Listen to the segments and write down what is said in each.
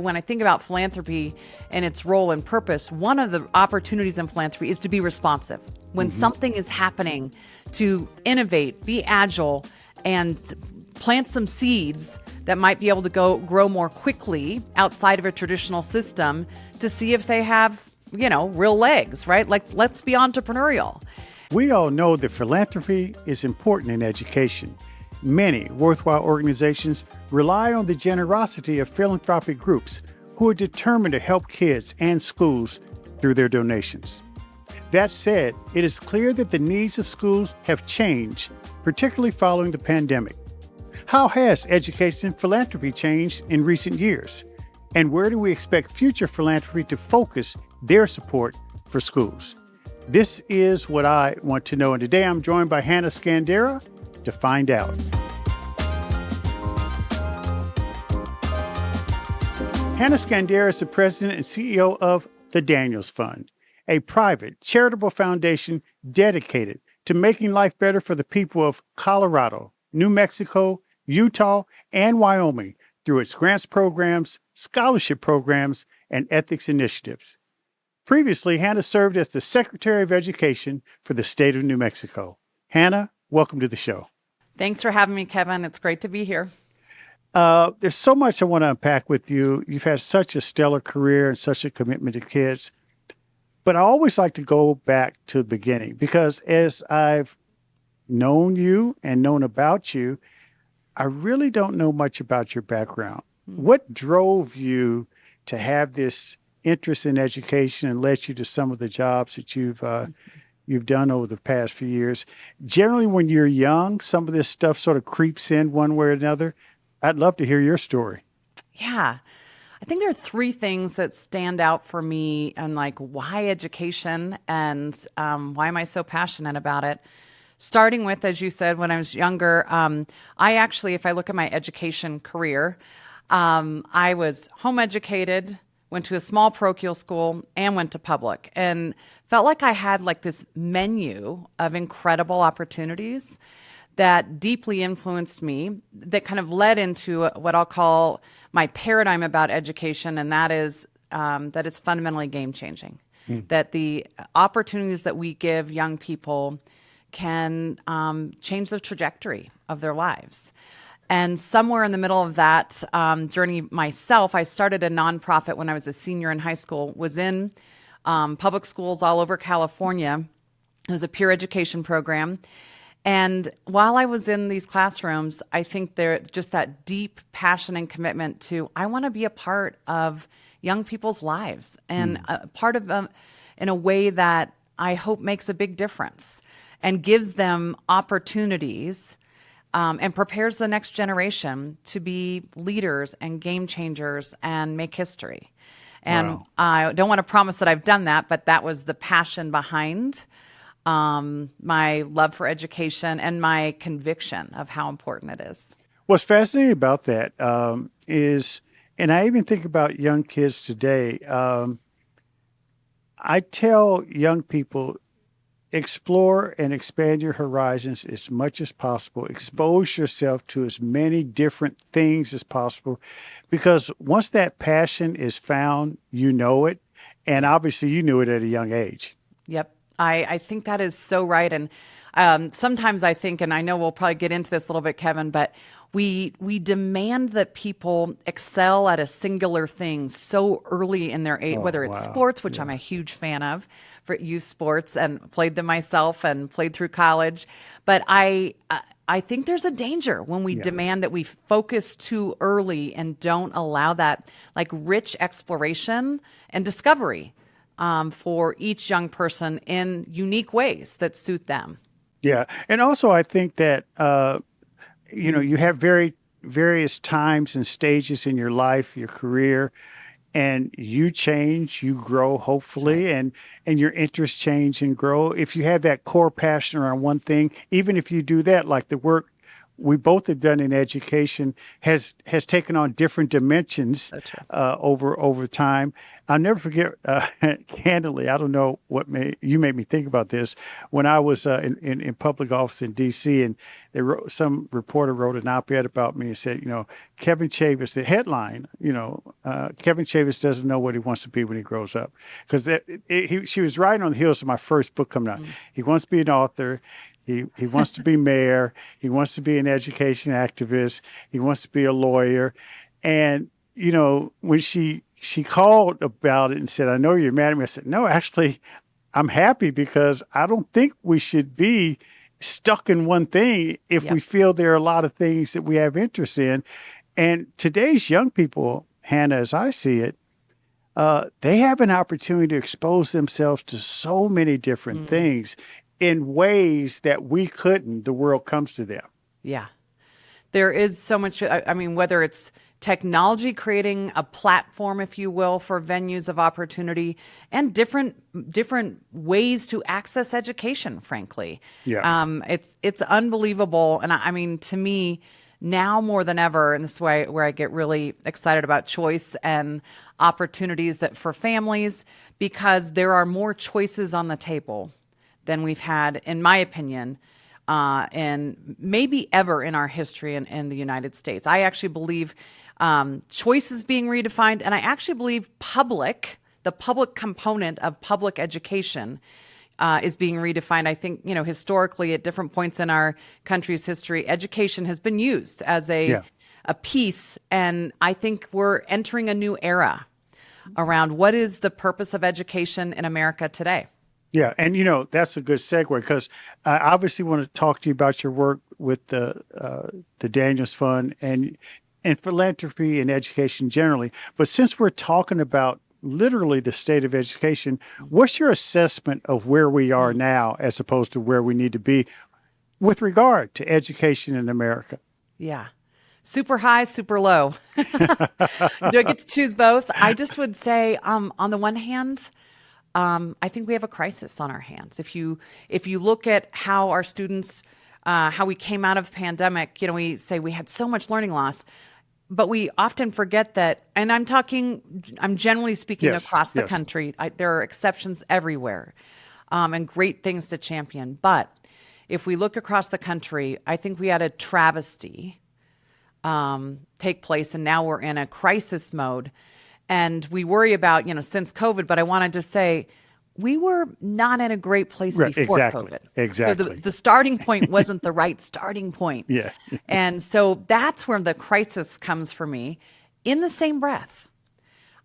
When I think about philanthropy and its role and purpose, one of the opportunities in philanthropy is to be responsive. When something is happening, to innovate, be agile, and plant some seeds that might be able to grow more quickly outside of a traditional system to see if they have, real legs, right? Let's be entrepreneurial. We all know that philanthropy is important in education. Many worthwhile organizations rely on the generosity of philanthropic groups who are determined to help kids and schools through their donations. That said, it is clear that the needs of schools have changed, particularly following the pandemic. How has education philanthropy changed in recent years? And where do we expect future philanthropy to focus their support for schools? This is what I want to know, and today I'm joined by Hanna Skandera to find out. Hanna Skandera is the president and CEO of the Daniels Fund, a private charitable foundation dedicated to making life better for the people of Colorado, New Mexico, Utah, and Wyoming through its grants programs, scholarship programs, and ethics initiatives. Previously, Hanna served as the Secretary of Education for the state of New Mexico. Hanna, welcome to the show. Thanks for having me, Kevin. It's great to be here. There's so much I want to unpack with you. You've had such a stellar career and such a commitment to kids. But I always like to go back to the beginning because as I've known you and known about you, I really don't know much about your background. What drove you to have this interest in education and led you to some of the jobs that you've done over the past few years? Generally, when you're young, some of this stuff sort of creeps in one way or another. I'd love to hear your story. Yeah. I think there are three things that stand out for me and why education and why am I so passionate about it. Starting with, as you said, when I was younger, I actually, if I look at my education career, I was home educated, went to a small parochial school, and went to public, and felt like I had this menu of incredible opportunities that deeply influenced me, that kind of led into what I'll call my paradigm about education, and that is that it's fundamentally game-changing. That the opportunities that we give young people can change the trajectory of their lives. And somewhere in the middle of that journey myself, I started a nonprofit when I was a senior in high school, was in public schools all over California. It was a peer education program. And while I was in these classrooms, I think there just that deep passion and commitment to, I want to be a part of young people's lives and a part of them in a way that I hope makes a big difference and gives them opportunities and prepares the next generation to be leaders and game changers and make history. And Wow. I don't want to promise that I've done that, but that was the passion behind my love for education and my conviction of how important it is. What's fascinating about that is, and I even think about young kids today, I tell young people, explore and expand your horizons as much as possible. Expose yourself to as many different things as possible, because once that passion is found, you know it. And obviously you knew it at a young age. Yep. I think that is so right. And sometimes I think, and I know we'll probably get into this a little bit, Kevin, but we demand that people excel at a singular thing so early in their age, whether it's sports, which I'm a huge fan of, for youth sports, and played them myself and played through college. But I think there's a danger when we demand that we focus too early and don't allow that rich exploration and discovery for each young person in unique ways that suit them. Yeah. And also I think that, you have various times and stages in your life, your career, and you change, you grow, hopefully, and your interests change and grow. If you have that core passion around one thing, even if you do that, like the work we both have done in education has taken on different dimensions So true. over time. I'll never forget, candidly, I don't know what you made me think about this when I was in public office in D.C. and some reporter wrote an op-ed about me and said, Kevin Chavous, the headline, Kevin Chavous doesn't know what he wants to be when he grows up, because she was riding on the heels of my first book coming out. He wants to be an author. He wants to be mayor. He wants to be an education activist. He wants to be a lawyer. And, when she called about it and said, I know you're mad at me, I said, no, actually, I'm happy because I don't think we should be stuck in one thing if we feel there are a lot of things that we have interest in. And today's young people, Hannah, as I see it, they have an opportunity to expose themselves to so many different things in ways that we couldn't. The world comes to them. Yeah. There is so much, I mean, whether it's technology creating a platform, if you will, for venues of opportunity and different ways to access education, frankly. Yeah. It's unbelievable. And I mean, to me, now more than ever, and this is where I get really excited about choice and opportunities that for families, because there are more choices on the table than we've had, in my opinion, and maybe ever in our history in the United States. I actually believe choice is being redefined, and I actually believe the public component of public education is being redefined. I think, historically at different points in our country's history, education has been used as a piece, and I think we're entering a new era around what is the purpose of education in America today. Yeah, and that's a good segue, because I obviously want to talk to you about your work with the Daniels Fund and philanthropy and education generally. But since we're talking about literally the state of education, what's your assessment of where we are now as opposed to where we need to be with regard to education in America? Yeah. Super high, super low. Do I get to choose both? I just would say, on the one hand, I think we have a crisis on our hands. If you look at how our students, how we came out of the pandemic, we say we had so much learning loss, but we often forget that, and I'm generally speaking across the country. There are exceptions everywhere, and great things to champion. But if we look across the country, I think we had a travesty take place, and now we're in a crisis mode. And we worry about, since COVID, but I wanted to say we were not in a great place before COVID. Exactly. So the starting point wasn't the right starting point. Yeah. And so that's where the crisis comes for me. In the same breath,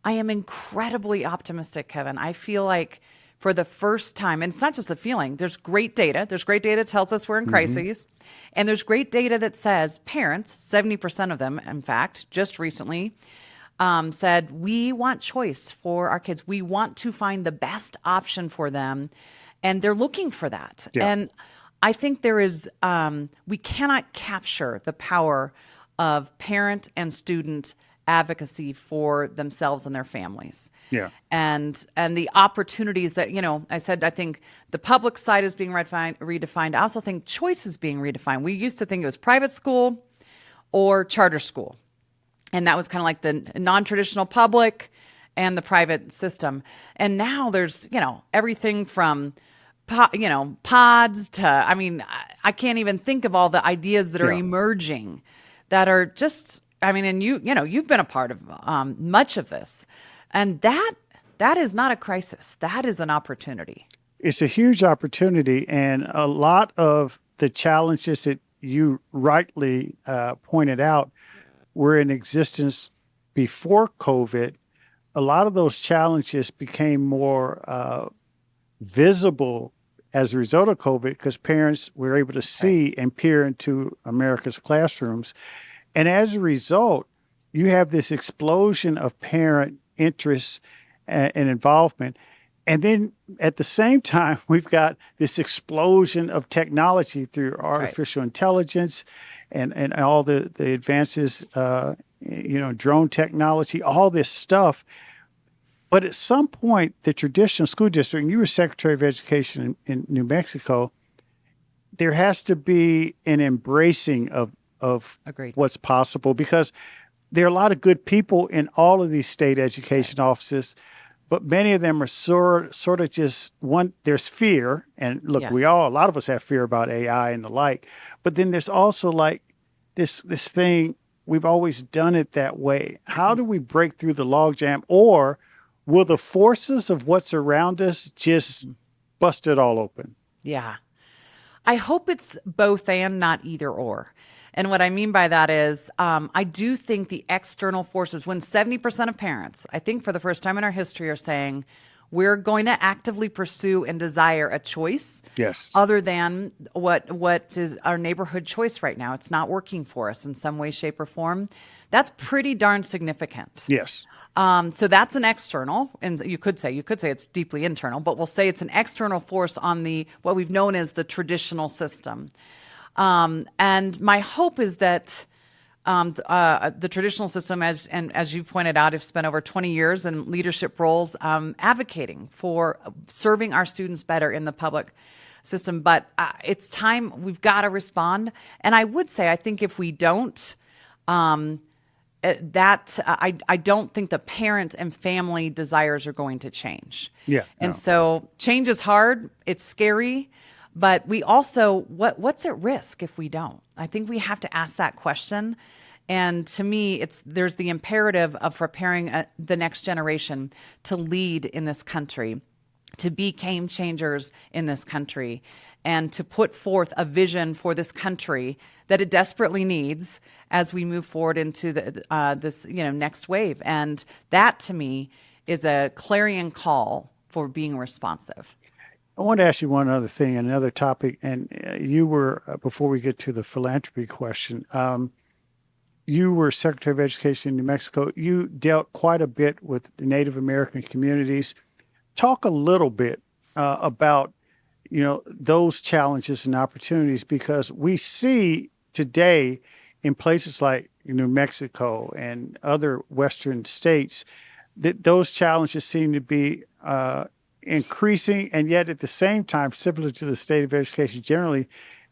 I am incredibly optimistic, Kevin. I feel like for the first time, and it's not just a feeling, there's great data. There's great data that tells us we're in crises. And there's great data that says parents, 70% of them, in fact, just recently, said, we want choice for our kids. We want to find the best option for them. And they're looking for that. Yeah. And I think there is, we cannot capture the power of parent and student advocacy for themselves and their families. Yeah. And the opportunities that, I said, I think the public side is being redefined. I also think choice is being redefined. We used to think it was private school or charter school. And that was kind of like the non-traditional public and the private system. And now there's, everything from, pods to, I can't even think of all the ideas that are emerging that are just, and you've been a part of much of this. And that is not a crisis. That is an opportunity. It's a huge opportunity. And a lot of the challenges that you rightly pointed out were in existence before COVID. A lot of those challenges became more visible as a result of COVID because parents were able to see and peer into America's classrooms. And as a result, you have this explosion of parent interest and involvement. And then at the same time, we've got this explosion of technology through artificial intelligence and all the advances, drone technology, all this stuff. But at some point, the traditional school district, and you were Secretary of Education in New Mexico, there has to be an embracing of of Agreed. what's possible, because there are a lot of good people in all of these state education offices, but many of them are sort of just one. There's fear, and look, Yes. a lot of us have fear about AI and the like, but then there's also like this thing. We've always done it that way. How do we break through the logjam, or will the forces of what's around us just bust it all open? Yeah. I hope it's both and not either or. And what I mean by that is, I do think the external forces, when 70% of parents, I think for the first time in our history, are saying we're going to actively pursue and desire a choice Yes. other than what is our neighborhood choice right now. It's not working for us in some way, shape, or form. That's pretty darn significant. Yes. So that's an external, and you could say it's deeply internal, but we'll say it's an external force on what we've known as the traditional system. And my hope is that the traditional system, as you've pointed out, have spent over 20 years in leadership roles advocating for serving our students better in the public system. But it's time, we've got to respond. And I would say, I think if we don't, I don't think the parent and family desires are going to change. Yeah. And No. so change is hard. It's scary. But we also, what's at risk if we don't? I think we have to ask that question. And to me, there's the imperative of preparing the next generation to lead in this country, to be game changers in this country, and to put forth a vision for this country that it desperately needs as we move forward into this next wave. And that, to me, is a clarion call for being responsive. I want to ask you one other thing, another topic, and you were, before we get to the philanthropy question, you were Secretary of Education in New Mexico. You dealt quite a bit with the Native American communities. Talk a little bit about, those challenges and opportunities, because we see today in places like New Mexico and other Western states that those challenges seem to be increasing, and yet at the same time, similar to the state of education generally,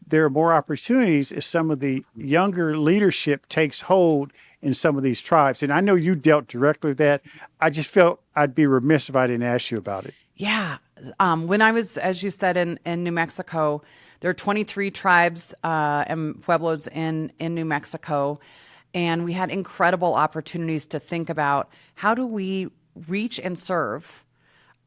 there are more opportunities as some of the younger leadership takes hold in some of these tribes. And I know you dealt directly with that. I just felt I'd be remiss if I didn't ask you about it. Yeah. When I was, as you said, in New Mexico, there are 23 tribes and pueblos in New Mexico. And we had incredible opportunities to think about how do we reach and serve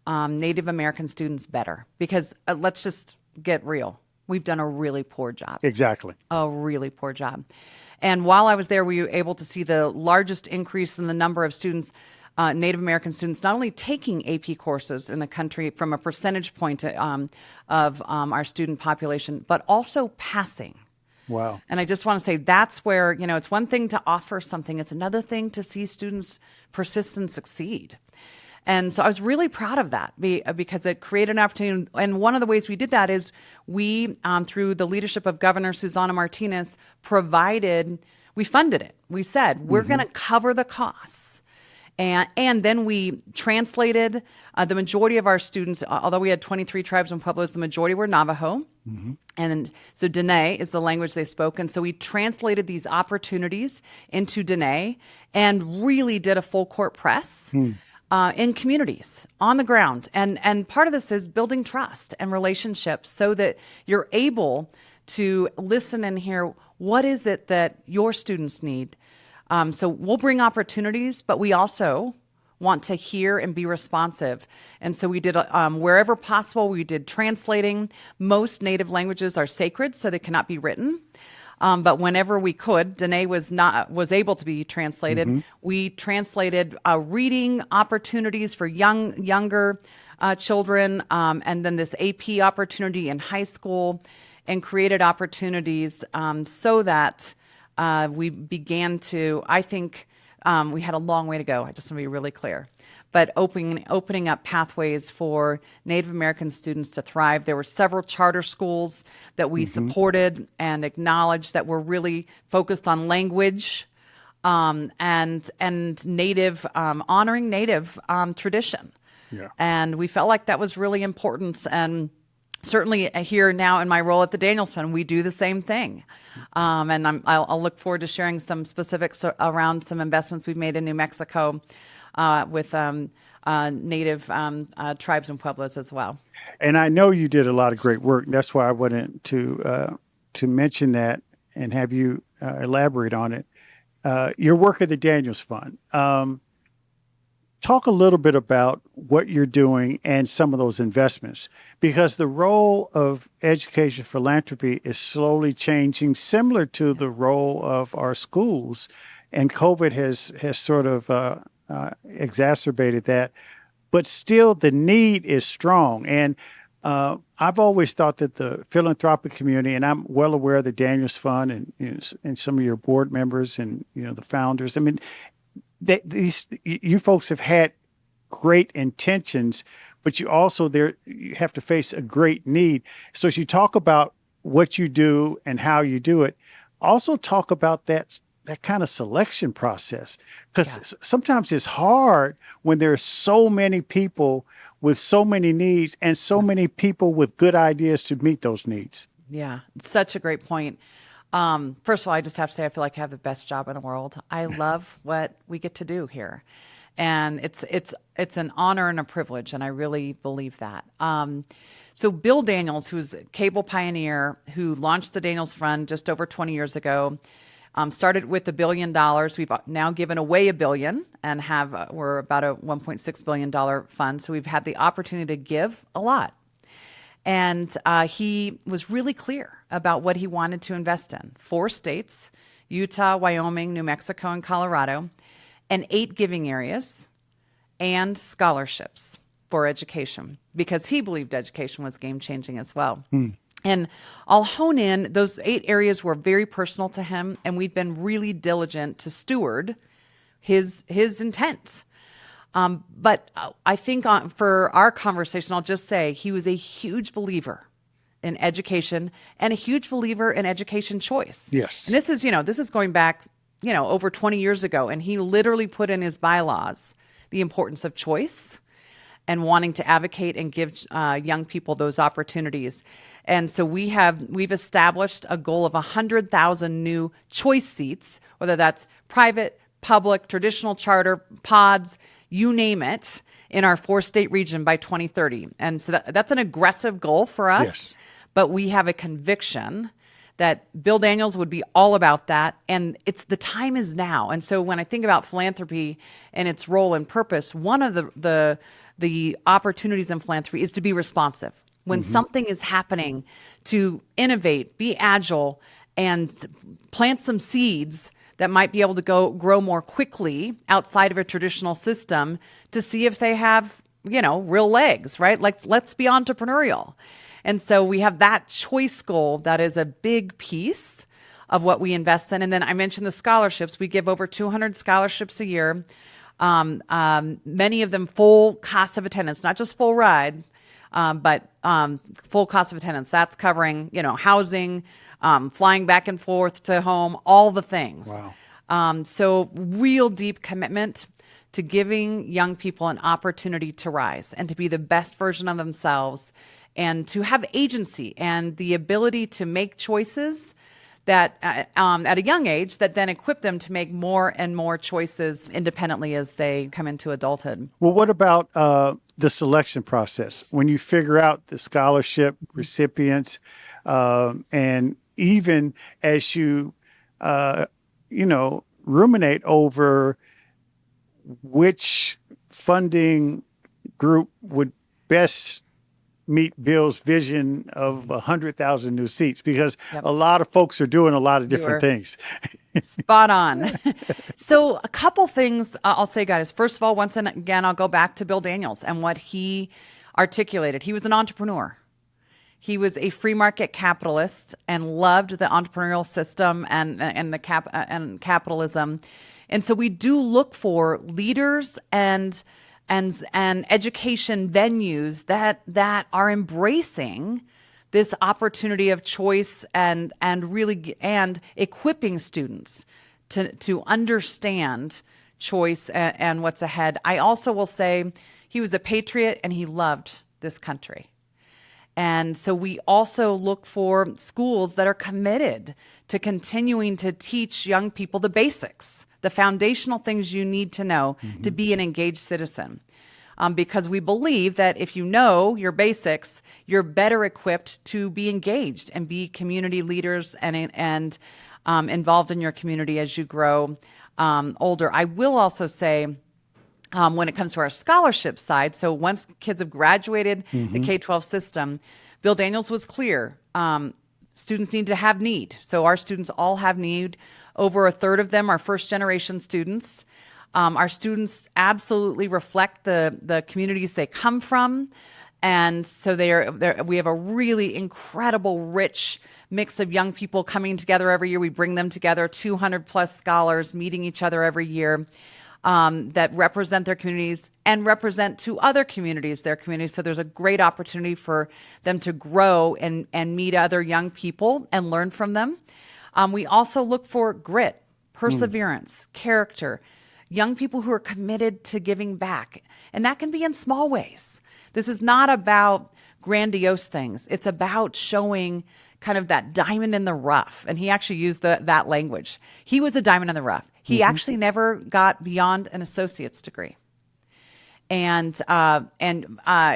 Native American students better? Because let's just get real. We've done a really poor job. Exactly. A really poor job. And while I was there, we were able to see the largest increase in the number of students, Native American students, not only taking AP courses in the country from a percentage point of our student population, but also passing. Wow. And I just want to say that's where, it's one thing to offer something. It's another thing to see students persist and succeed. And so I was really proud of that because it created an opportunity. And one of the ways we did that is we, through the leadership of Governor Susana Martinez, we funded it. We said, we're going to cover the costs. And then we translated the majority of our students, although we had 23 tribes and pueblos, the majority were Navajo. And so Dene is the language they spoke. And so we translated these opportunities into Dene and really did a full court press. In communities on the ground. And part of this is building trust and relationships so that you're able to listen and hear what is it that your students need. So we'll bring opportunities, but we also want to hear and be responsive. And so we did, wherever possible, we did translating. Most native languages are sacred, so they cannot be written. But whenever we could, Dene was able to be translated. We translated reading opportunities for younger children, and then this AP opportunity in high school, and created opportunities so that we began to. I think we had a long way to go. I just want to be really clear. But opening up pathways for Native American students to thrive. There were several charter schools that we supported and acknowledged that were really focused on language and Native, honoring Native tradition. Yeah. And we felt like that was really important. And certainly here now in my role at the Daniels Fund, we do the same thing. And I'll look forward to sharing some specifics around some investments we've made in New Mexico with native tribes and pueblos as well. And I know you did a lot of great work. That's why I wanted to mention that and have you elaborate on it. Your work at the Daniels Fund. Talk a little bit about what you're doing and some of those investments, because the role of education philanthropy is slowly changing, similar to the role of our schools, and COVID has sort of exacerbated that. But still, the need is strong, and I've always thought that the philanthropic community, and I'm well aware of the Daniels Fund and some of your board members and the founders. I mean, you folks have had great intentions, but you have to face a great need. So as you talk about what you do and how you do it, also talk about that kind of selection process, because sometimes it's hard when there's so many people with so many needs and so many people with good ideas to meet those needs. Yeah, such a great point. First of all, I just have to say, I feel like I have the best job in the world. I love what we get to do here. And it's an honor and a privilege, and I really believe that. So Bill Daniels, who's a cable pioneer who launched the Daniels Fund just over 20 years ago, started with $1 billion. We've now given away $1 billion and we're about a $1.6 billion fund. So we've had the opportunity to give a lot. And he was really clear about what he wanted to invest in. 4 states, Utah, Wyoming, New Mexico, and Colorado, and 8 giving areas and scholarships for education, because he believed education was game-changing as well. And I'll hone in, those 8 areas were very personal to him, and we've been really diligent to steward his intent. But I think for our conversation, I'll just say he was a huge believer in education and a huge believer in education choice. Yes. And this is going back, over 20 years ago. And he literally put in his bylaws the importance of choice and wanting to advocate and give young people those opportunities. And so we've established a goal of 100,000 new choice seats, whether that's private, public, traditional charter, pods, you name it, in our 4-state region by 2030. And so that's an aggressive goal for us, Yes. But we have a conviction that Bill Daniels would be all about that. And the time is now. And so when I think about philanthropy and its role and purpose, one of the opportunities in philanthropy is to be responsive. When something is happening, to innovate, be agile, and plant some seeds that might be able to grow more quickly outside of a traditional system to see if they have, real legs, right? Like, let's be entrepreneurial. And so we have that choice goal that is a big piece of what we invest in. And then I mentioned the scholarships. We give over 200 scholarships a year. Many of them full cost of attendance, not just full ride, but full cost of attendance. That's covering, housing, flying back and forth to home, all the things. Wow. So real deep commitment to giving young people an opportunity to rise and to be the best version of themselves and to have agency and the ability to make choices that at a young age that then equip them to make more and more choices independently as they come into adulthood. Well, what about the selection process? When you figure out the scholarship recipients, and even as you, ruminate over which funding group would best meet Bill's vision of 100,000 new seats, because a lot of folks are doing a lot of different things. Spot on. So a couple things I'll say, guys. First of all, once and again, I'll go back to Bill Daniels and what he articulated. He was an entrepreneur. He was a free market capitalist and loved the entrepreneurial system and capitalism. And so we do look for leaders and education venues that are embracing this opportunity of choice and equipping students to understand choice and what's ahead. I also will say he was a patriot and he loved this country. And so we also look for schools that are committed to continuing to teach young people the basics, the foundational things you need to know to be an engaged citizen. Because we believe that if you know your basics, you're better equipped to be engaged and be community leaders and involved in your community as you grow older. I will also say, when it comes to our scholarship side, so once kids have graduated the K-12 system, Bill Daniels was clear. Students need to have need. So our students all have need. Over a third of them are first-generation students. Our students absolutely reflect the communities they come from. And so we have a really incredible, rich mix of young people coming together every year. We bring them together, 200 plus scholars meeting each other every year. That represent their communities and represent to other communities their communities. So there's a great opportunity for them to grow and meet other young people and learn from them. We also look for grit, perseverance, character, young people who are committed to giving back. And that can be in small ways. This is not about grandiose things. It's about showing kind of that diamond in the rough. And he actually used that language. He was a diamond in the rough. He actually never got beyond an associate's degree. And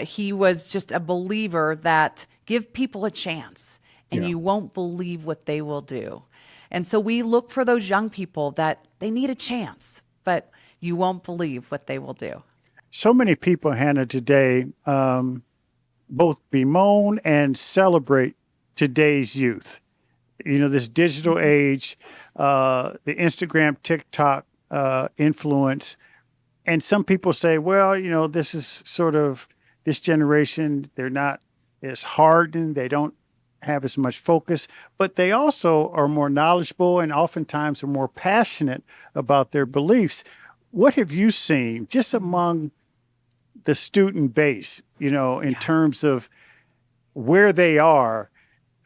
he was just a believer that give people a chance and you won't believe what they will do. And so we look for those young people that they need a chance, but you won't believe what they will do. So many people, Hannah, today both bemoan and celebrate today's youth. You know, this digital age, the Instagram, TikTok influence. And some people say, well, you know, this is sort of this generation, they're not as hardened, they don't have as much focus, but they also are more knowledgeable and oftentimes are more passionate about their beliefs. What have you seen just among the student base, you know, in terms of where they are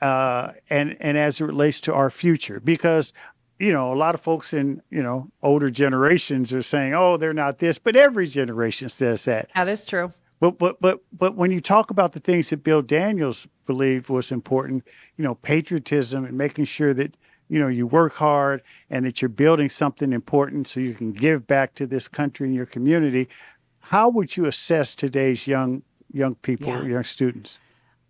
and as it relates to our future? Because, you know, a lot of folks in, you know, older generations are saying, oh, they're not this, but every generation says that. That is true. But when you talk about the things that Bill Daniels believed was important, you know, patriotism and making sure that, you know, you work hard and that you're building something important so you can give back to this country and your community. How would you assess today's young people, young students?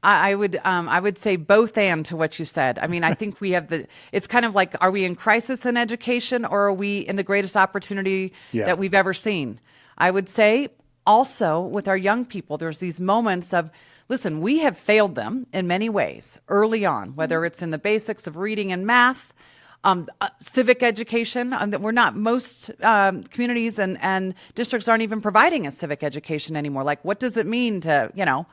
I would say both and to what you said. I mean, I think we have it's kind of like, are we in crisis in education or are we in the greatest opportunity that we've ever seen? I would say also with our young people, there's these moments of, listen, we have failed them in many ways early on, whether it's in the basics of reading and math, civic education. That we're not, most communities and districts aren't even providing a civic education anymore. Like, what does it mean to, you know,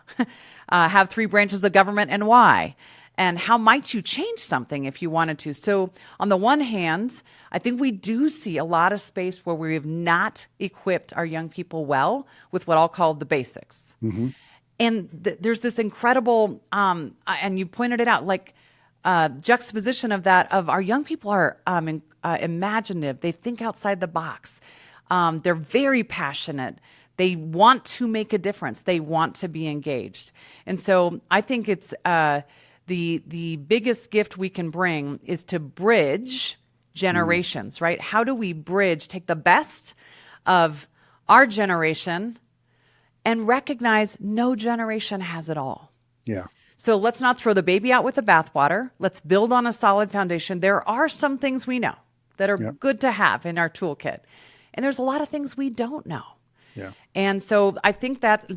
have 3 branches of government and why? And how might you change something if you wanted to? So on the one hand, I think we do see a lot of space where we have not equipped our young people well with what I'll call the basics. Mm-hmm. And there's this incredible, and you pointed it out, like juxtaposition of that, of our young people are imaginative. They think outside the box. They're very passionate. They want to make a difference. They want to be engaged. And so I think it's the biggest gift we can bring is to bridge generations, right? How do we take the best of our generation and recognize no generation has it all? Yeah. So let's not throw the baby out with the bathwater. Let's build on a solid foundation. There are some things we know that are good to have in our toolkit. And there's a lot of things we don't know. Yeah. And so I think that's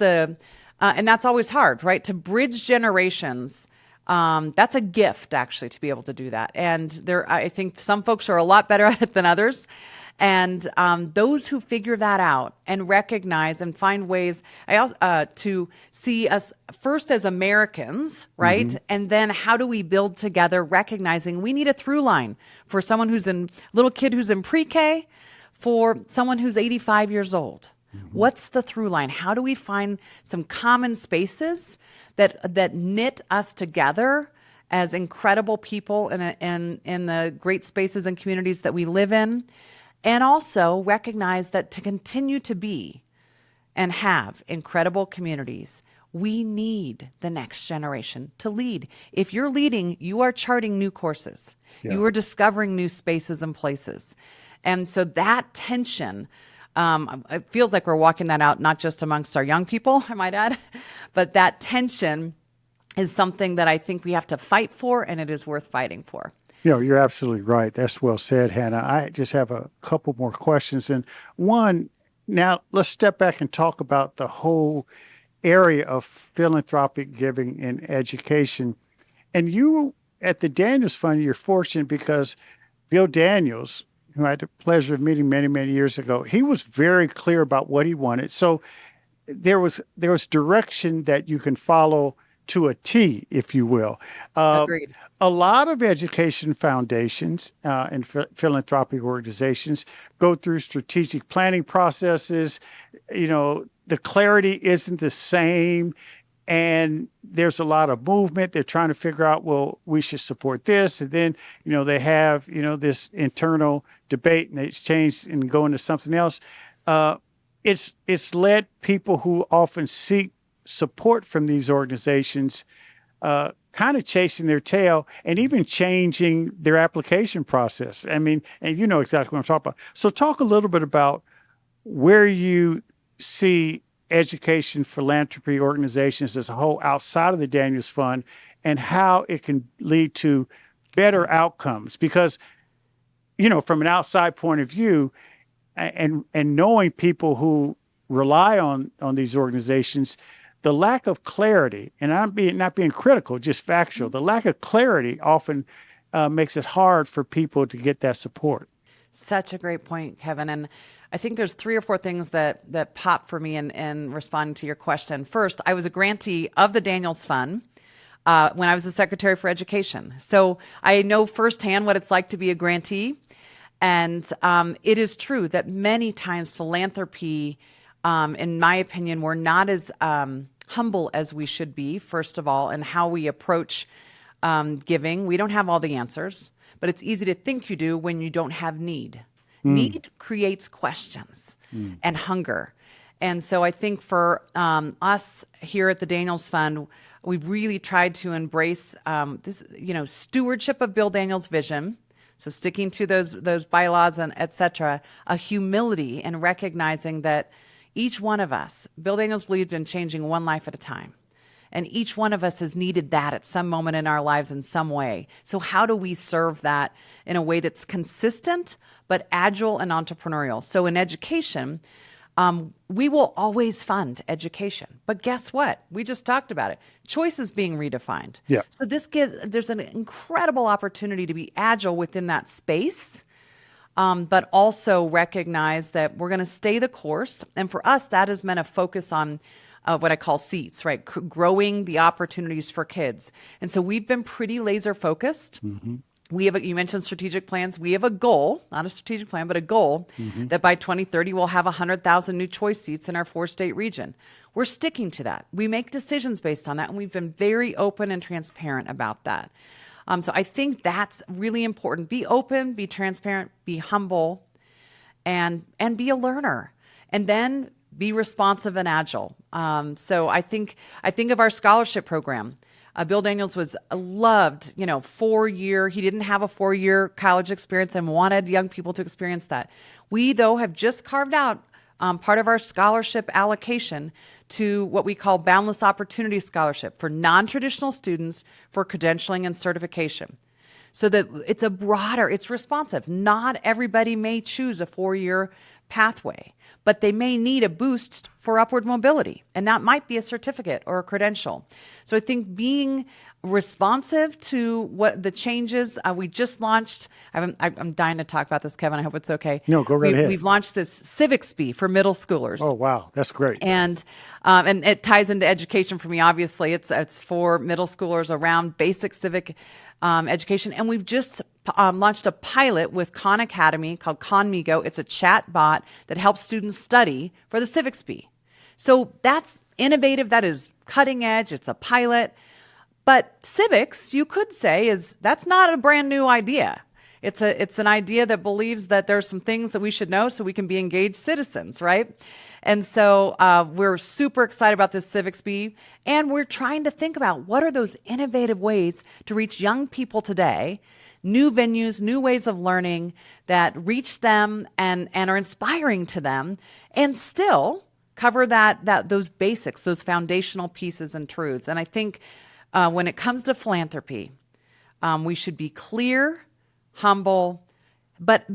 and that's always hard, right? To bridge generations. That's a gift, actually, to be able to do that. And I think some folks are a lot better at it than others. And those who figure that out and recognize and find ways to see us first as Americans, right? Mm-hmm. And then how do we build together, recognizing we need a through line for someone little kid who's in pre-K, for someone who's 85 years old. Mm-hmm. What's the through line? How do we find some common spaces that knit us together as incredible people in the great spaces and communities that we live in? And also recognize that to continue to be and have incredible communities, We need the next generation to lead. If you're leading, you are charting new courses. Yeah. You are discovering new spaces and places. And so that tension, it feels like we're walking that out, not just amongst our young people, I might add, but that tension is something that I think we have to fight for, and it is worth fighting for. You're absolutely right. That's well said, Hannah. I just have a couple more questions. And one, now let's step back and talk about the whole area of philanthropic giving in education. And you at the Daniels Fund, you're fortunate because Bill Daniels, who I had the pleasure of meeting many, many years ago, he was very clear about what he wanted. So there was direction that you can follow to a T, if you will. Agreed. A lot of education foundations and philanthropic organizations go through strategic planning processes. The clarity isn't the same, and there's a lot of movement. They're trying to figure out, well, we should support this, and then they have this internal debate, and they change and go into something else. It's led people who often seek support from these organizations kind of chasing their tail and even changing their application process. I mean, and you know exactly what I'm talking about. So talk a little bit about where you see education philanthropy organizations as a whole outside of the Daniels Fund and how it can lead to better outcomes. Because, from an outside point of view and knowing people who rely on these organizations, the lack of clarity, and I'm not being critical, just factual, the lack of clarity often makes it hard for people to get that support. Such a great point, Kevin. And I think there's 3 or 4 things that pop for me in responding to your question. First, I was a grantee of the Daniels Fund when I was the Secretary for Education. So I know firsthand what it's like to be a grantee. And it is true that many times philanthropy, in my opinion, we're not as humble as we should be, first of all, and how we approach giving. We don't have all the answers, but it's easy to think you do when you don't have need. Need creates questions and hunger. And so I think for us here at the Daniels Fund, we've really tried to embrace this, stewardship of Bill Daniels' vision. So sticking to those bylaws and et cetera, a humility and recognizing that each one of us, Bill Daniels believed in changing one life at a time. And each one of us has needed that at some moment in our lives in some way. So how do we serve that in a way that's consistent, but agile and entrepreneurial? So in education, we will always fund education. But guess what? We just talked about it. Choice is being redefined. Yeah. So there's an incredible opportunity to be agile within that space. But also recognize that we're going to stay the course. And for us, that has meant a focus on what I call seats, right? Growing the opportunities for kids. And so we've been pretty laser focused. Mm-hmm. You mentioned strategic plans. We have a goal, not a strategic plan, but a goal that by 2030, we'll have 100,000 new choice seats in our 4-state region. We're sticking to that. We make decisions based on that. And we've been very open and transparent about that. So I think that's really important. Be open, be transparent, be humble, and be a learner, and then be responsive and agile. So I think of our scholarship program. Bill Daniels was loved, 4-year. He didn't have a 4-year college experience and wanted young people to experience that. We, though, have just carved out part of our scholarship allocation to what we call Boundless Opportunity Scholarship for non-traditional students for credentialing and certification. So that it's responsive. Not everybody may choose a 4-year pathway, but they may need a boost for upward mobility. And that might be a certificate or a credential. So I think being responsive to what the changes we just launched. I'm dying to talk about this, Kevin. I hope it's okay. No, go right ahead. We've launched this Civics Bee for middle schoolers. Oh, wow. That's great. And it ties into education for me. Obviously, it's for middle schoolers around basic civic education. And we've just launched a pilot with Khan Academy called Conmigo. It's a chat bot that helps students study for the Civics Bee. So that's innovative. That is cutting edge. It's a pilot. But civics, you could say, that's not a brand new idea. It's an idea that believes that there's some things that we should know so we can be engaged citizens, right? And so we're super excited about this Civics Bee, and we're trying to think about what are those innovative ways to reach young people today, new venues, new ways of learning that reach them and are inspiring to them, and still cover those basics, those foundational pieces and truths. And I think when it comes to philanthropy, we should be clear, humble, but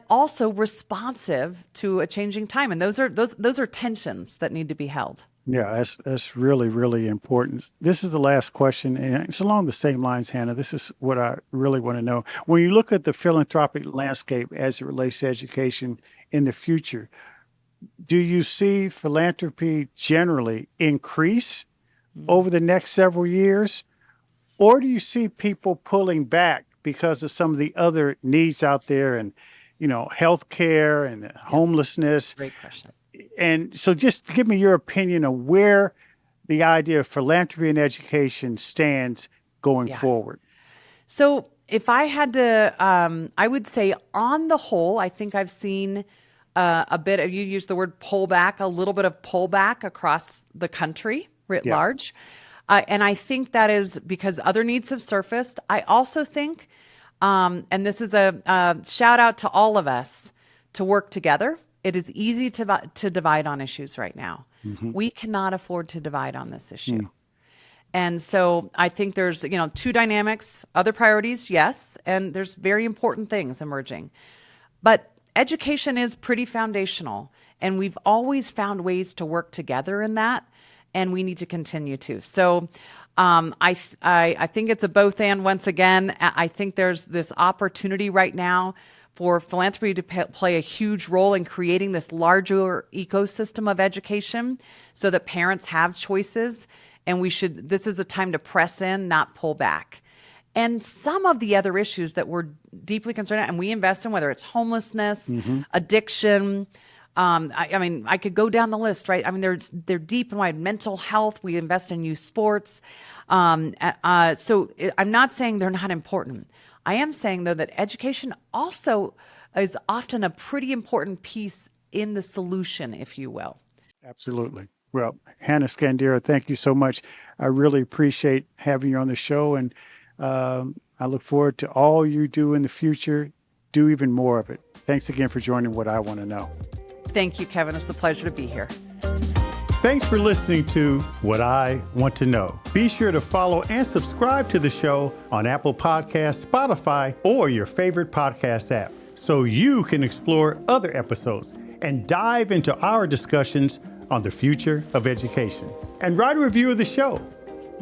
also responsive to a changing time. And those are tensions that need to be held. Yeah, that's really, really important. This is the last question, and it's along the same lines, Hannah. This is what I really want to know. When you look at the philanthropic landscape as it relates to education in the future, do you see philanthropy generally increase over the next several years? Or do you see people pulling back because of some of the other needs out there and, healthcare and homelessness? Great question. And so just give me your opinion on where the idea of philanthropy and education stands going forward. So if I had to, I would say on the whole, I think I've seen a bit of, you used the word pullback, a little bit of pullback across the country writ large. And I think that is because other needs have surfaced. I also think, and this is a shout out to all of us, to work together. It is easy to divide on issues right now. Mm-hmm. We cannot afford to divide on this issue. And so I think there's, two dynamics, other priorities, yes, and there's very important things emerging. But education is pretty foundational, and we've always found ways to work together in that, and we need to continue to. So I think it's a both and. Once again, I think there's this opportunity right now for philanthropy to play a huge role in creating this larger ecosystem of education so that parents have choices. And this is a time to press in, not pull back. And some of the other issues that we're deeply concerned about, and we invest in, whether it's homelessness, addiction, I could go down the list, right? I mean, they're deep and wide. Mental health, we invest in youth sports. So I'm not saying they're not important. I am saying, though, that education also is often a pretty important piece in the solution, if you will. Absolutely. Well, Hanna Skandera, thank you so much. I really appreciate having you on the show, and I look forward to all you do in the future. Do even more of it. Thanks again for joining What I Want to Know. Thank you, Kevin. It's a pleasure to be here. Thanks for listening to What I Want to Know. Be sure to follow and subscribe to the show on Apple Podcasts, Spotify, or your favorite podcast app so you can explore other episodes and dive into our discussions on the future of education. And write a review of the show.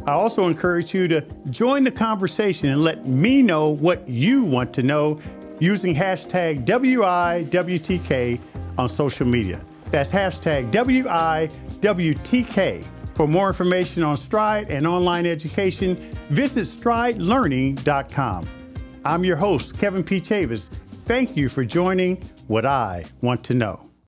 I also encourage you to join the conversation and let me know what you want to know using hashtag WIWTK on social media. That's hashtag WIWTK. For more information on Stride and online education, visit stridelearning.com. I'm your host, Kevin P. Chavous. Thank you for joining What I Want to Know.